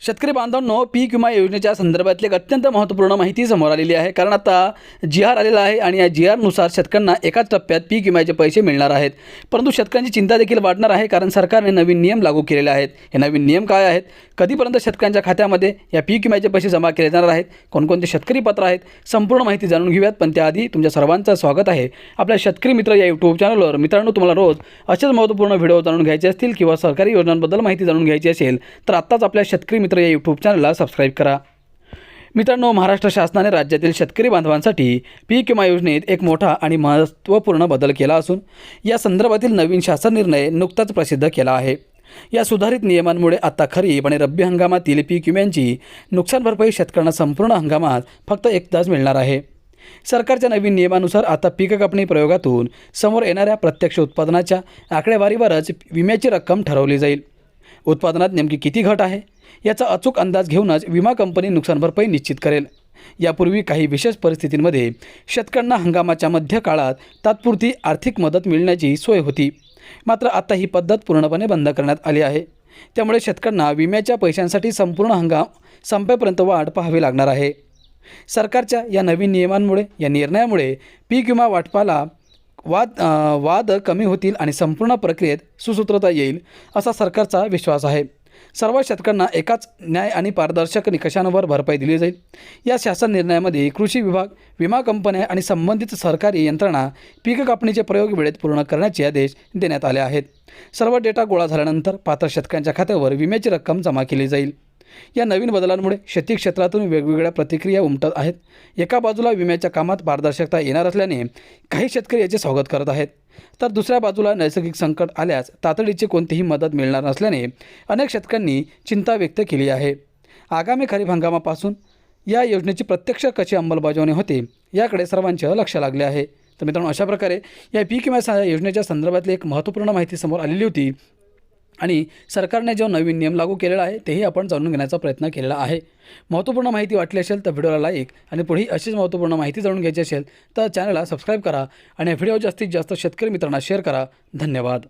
शेतकरी बांधवांनो, पीक विमा योजनेच्या संदर्भातली एक अत्यंत महत्त्वपूर्ण माहिती समोर आलेली आहे. कारण आता जी-आर आलेला आहे आणि या जी-आरनुसार शेतकऱ्यांना एकाच टप्प्यात पीक विम्याचे पैसे मिळणार आहेत. परंतु शेतकऱ्यांची चिंता देखील वाढणार आहे, कारण सरकारने नवीन नियम लागू केलेले आहेत. हे नवीन नियम काय आहेत? कधीपर्यंत शेतकऱ्यांच्या खात्यामध्ये या पीक विम्याचे पैसे जमा केले जाणार आहेत? कोणकोणते शेतकरी पात्र आहेत? संपूर्ण माहिती जाणून घेऊयात. पण त्याआधी तुमच्या सर्वांचं स्वागत आहे आपल्या शेतकरी मित्र या यूट्यूब चॅनलवर. मित्रांनो, तुम्हाला रोज असेच महत्त्वपूर्ण व्हिडिओ जाणून घ्यायचे असतील किंवा सरकारी योजनांबद्दल माहिती जाणून घ्यायची असेल तर आत्ताच आपल्या शेतकरी मित्र या यूट्यूब चॅनलला सबस्क्राईब करा. मित्रांनो, महाराष्ट्र शासनाने राज्यातील शेतकरी बांधवांसाठी पीक विमा योजनेत एक मोठा आणि महत्त्वपूर्ण बदल केला असून या संदर्भातील नवीन शासन निर्णय नुकताच प्रसिद्ध केला आहे. या सुधारित नियमांमुळे आता खरीप आणि रब्बी हंगामातील पीक विम्यांची नुकसान भरपाई शेतकऱ्यांना संपूर्ण हंगामात फक्त एकदाच मिळणार आहे. सरकारच्या नवीन नियमानुसार आता पीक कापणी प्रयोगातून समोर येणाऱ्या प्रत्यक्ष उत्पादनाच्या आकडेवारीवरच विम्याची रक्कम ठरवली जाईल. उत्पादनात नेमकी किती घट आहे याचा अचूक अंदाज घेऊनच विमा कंपनी नुकसान भरपाई निश्चित करेल. यापूर्वी काही विशेष परिस्थितींमध्ये शेतकऱ्यांना हंगामाच्या मध्य काळात तात्पुरती आर्थिक मदत मिळण्याची सोय होती. मात्र आता ही पद्धत पूर्णपणे बंद करण्यात आली आहे. त्यामुळे शेतकऱ्यांना विम्याच्या पैशांसाठी संपूर्ण हंगाम संपेपर्यंत वाट पाहावी लागणार आहे. सरकारच्या या नवीन निर्णयामुळे पीक विमा वाटपाला वाद कमी होतील आणि संपूर्ण प्रक्रियेत सुसूत्रता येईल असा सरकारचा विश्वास आहे. सर्व शेतकऱ्यांना एकाच न्याय आणि पारदर्शक निकषांवर भरपाई दिली जाईल. या शासन निर्णयामध्ये कृषी विभाग, विमा कंपन्या आणि संबंधित सरकारी यंत्रणा पीक कापणीचे प्रयोग वेळेत पूर्ण करण्याचे आदेश देण्यात आले आहेत. सर्व डेटा गोळा झाल्यानंतर पात्र शेतकऱ्यांच्या खात्यावर विम्याची रक्कम जमा केली जाईल. या नवीन बदलांमुळे शेती क्षेत्रातून वेगवेगळ्या प्रतिक्रिया उमटत आहेत. एका बाजूला विम्याच्या कामात पारदर्शकता येणार असल्याने काही शेतकरी याचे स्वागत करत आहेत, तर दुसऱ्या बाजूला नैसर्गिक संकट आल्यास तातडीची कोणतीही मदत मिळणार नसल्याने अनेक शेतकऱ्यांनी चिंता व्यक्त केली आहे. आगामी खरीप हंगामापासून या योजनेची प्रत्यक्ष कशी अंमलबजावणी होते याकडे सर्वांचे लक्ष लागले आहे. तर मित्रांनो, अशा प्रकारे या पीक विमा योजनेच्या संदर्भातली एक महत्त्वपूर्ण माहिती समोर आलेली होती आणि सरकारने जो नवीन नियम लागू केलेला आहे तेही आपण जाणून घेण्याचा प्रयत्न केलेला आहे. महत्त्वपूर्ण माहिती वाटली असेल तर व्हिडिओला लाईक आणि पुढेही अशीच महत्त्वपूर्ण माहिती जाणून घ्यायची असेल तर चॅनलला सबस्क्राईब करा आणि व्हिडिओ जास्तीत जास्त शेतकरी मित्रांना शेअर करा. धन्यवाद.